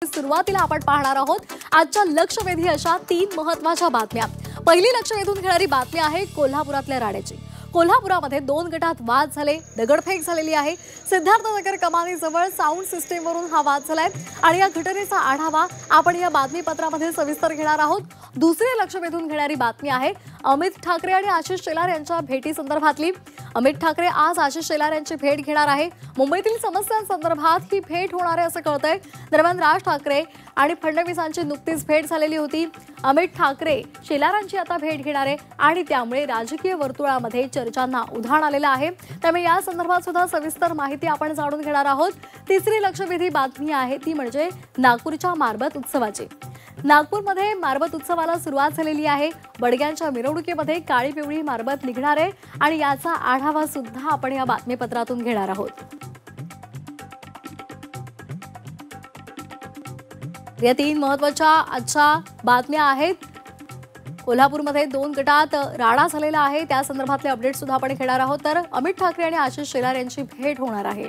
सुरुवातीला आपण पाहणार आहोत आजच्या लक्षवेधी अशा 3 महत्त्वाच्या बातम्या। पहिली लक्ष वेधून घेणारी बातमी आहे कोल्हापुरातल्या राड्याची। कोल्हापुरामध्ये 2 गटात वाद झाले, दगडफेक झालेली आहे। सिद्धार्थनगर कमानीजवळ साऊंड सिस्टीमवरून हा वाद झालाय आणि या घटनेचा आढावा आपण या बातमीपत्रामध्ये सविस्तर घेणार आहोत। दुसरी लक्ष वेधून घेणारी बातमी आहे अमित ठाकरे आणि आशिष शेलार यांच्या भेटी संदर्भातली। अमित ठाकरे आज आशिष शेलार यांची भेट घेणार आहे। मुंबईतील समस्यांसंदर्भात ही भेट होणार आहे असं कळतंय। दरम्यान राज ठाकरे आणि फडणवीसांची नुकतीच भेट झालेली होती। अमित ठाकरे शेलारांची आता भेट घेणार आहे आणि त्यामुळे राजकीय वर्तुळामध्ये चर्चांना उधाण आलेलं आहे। त्यामुळे या संदर्भात सुद्धा सविस्तर माहिती आपण जाणून घेणार आहोत। तिसरी लक्षवेधी बातमी आहे ती म्हणजे नागपूरच्या मारबत उत्सवाची। नागपूरमध्ये मारबत उत्सवाला सुरुवात झालेली आहे। बडग्यांच्या मिरवणुकीमध्ये काळी पिवळी मारबत निघणार आहे आणि याचा आढावा सुद्धा आपण या बातमीपत्रातून घेणार आहोत। या 3 महत्त्वाच्या आजच्या बातम्या आहेत। कोल्हापूरमध्ये 2 गटात राडा झालेला आहे, त्या संदर्भातले अपडेट सुद्धा आपण घेणार आहोत। तर अमित ठाकरे आणि आशिष शेलार यांची भेट होणार आहे।